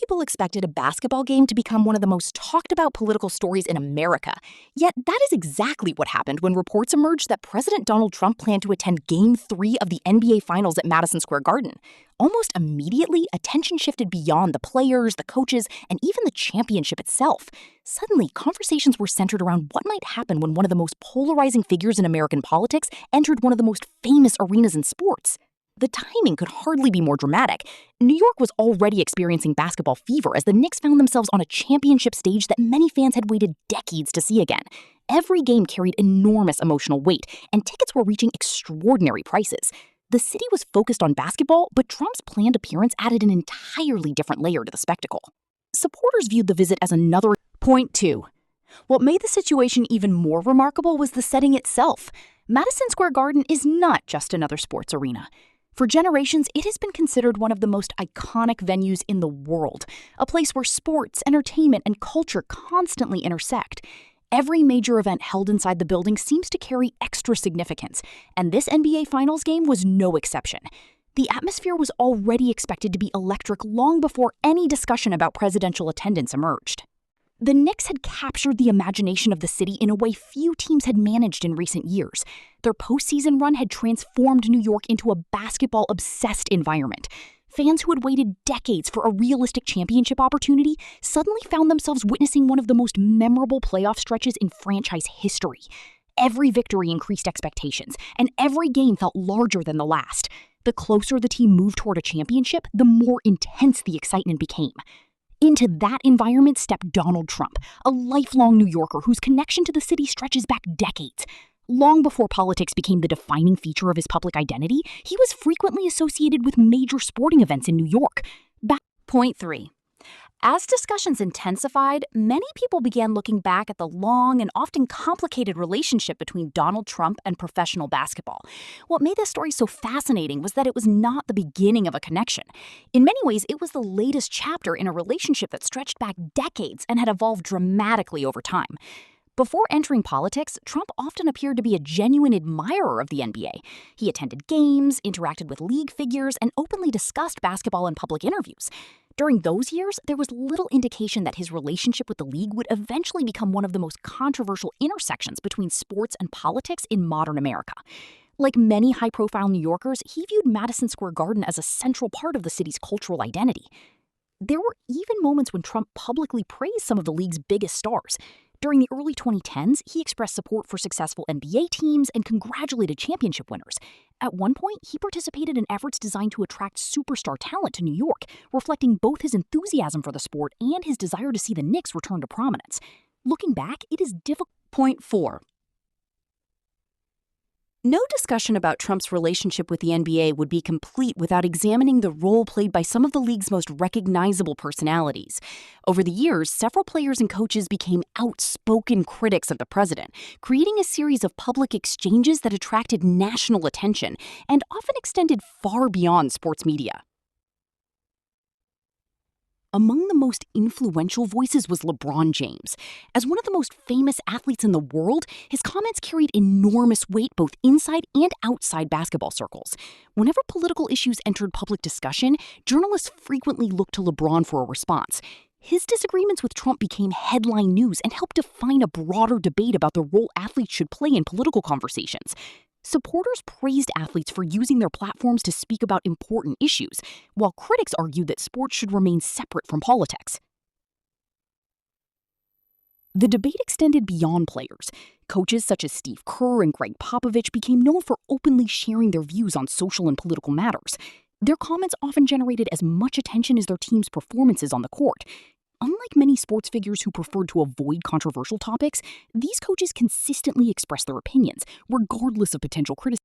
people expected a basketball game to become one of the most talked about political stories in America. Yet that is exactly what happened when reports emerged that President Donald Trump planned to attend Game 3 of the NBA Finals at Madison Square Garden. Almost immediately, attention shifted beyond the players, the coaches, and even the championship itself. Suddenly, conversations were centered around what might happen when one of the most polarizing figures in American politics entered one of the most famous arenas in sports. The timing could hardly be more dramatic. New York was already experiencing basketball fever as the Knicks found themselves on a championship stage that many fans had waited decades to see again. Every game carried enormous emotional weight, and tickets were reaching extraordinary prices. The city was focused on basketball, but Trump's planned appearance added an entirely different layer to the spectacle. Supporters viewed the visit as another. Point 2. What made the situation even more remarkable was the setting itself. Madison Square Garden is not just another sports arena. For generations, it has been considered one of the most iconic venues in the world, a place where sports, entertainment, and culture constantly intersect. Every major event held inside the building seems to carry extra significance, and this NBA Finals game was no exception. The atmosphere was already expected to be electric long before any discussion about presidential attendance emerged. The Knicks had captured the imagination of the city in a way few teams had managed in recent years. Their postseason run had transformed New York into a basketball-obsessed environment. Fans who had waited decades for a realistic championship opportunity suddenly found themselves witnessing one of the most memorable playoff stretches in franchise history. Every victory increased expectations, and every game felt larger than the last. The closer the team moved toward a championship, the more intense the excitement became. Into that environment stepped Donald Trump, a lifelong New Yorker whose connection to the city stretches back decades. Long before politics became the defining feature of his public identity, he was frequently associated with major sporting events in New York. Point 3. As discussions intensified, many people began looking back at the long and often complicated relationship between Donald Trump and professional basketball. What made this story so fascinating was that it was not the beginning of a connection. In many ways, it was the latest chapter in a relationship that stretched back decades and had evolved dramatically over time. Before entering politics, Trump often appeared to be a genuine admirer of the NBA. He attended games, interacted with league figures, and openly discussed basketball in public interviews. During those years, there was little indication that his relationship with the league would eventually become one of the most controversial intersections between sports and politics in modern America. Like many high-profile New Yorkers, he viewed Madison Square Garden as a central part of the city's cultural identity. There were even moments when Trump publicly praised some of the league's biggest stars. During the early 2010s, he expressed support for successful NBA teams and congratulated championship winners. At one point, he participated in efforts designed to attract superstar talent to New York, reflecting both his enthusiasm for the sport and his desire to see the Knicks return to prominence. Looking back, it is difficult. Point 4. No discussion about Trump's relationship with the NBA would be complete without examining the role played by some of the league's most recognizable personalities. Over the years, several players and coaches became outspoken critics of the president, creating a series of public exchanges that attracted national attention and often extended far beyond sports media. Among the most influential voices was LeBron James. As one of the most famous athletes in the world, his comments carried enormous weight both inside and outside basketball circles. Whenever political issues entered public discussion, journalists frequently looked to LeBron for a response. His disagreements with Trump became headline news and helped define a broader debate about the role athletes should play in political conversations. Supporters praised athletes for using their platforms to speak about important issues, while critics argued that sports should remain separate from politics. The debate extended beyond players. Coaches such as Steve Kerr and Greg Popovich became known for openly sharing their views on social and political matters. Their comments often generated as much attention as their team's performances on the court. Unlike many sports figures who preferred to avoid controversial topics, these coaches consistently expressed their opinions, regardless of potential criticism.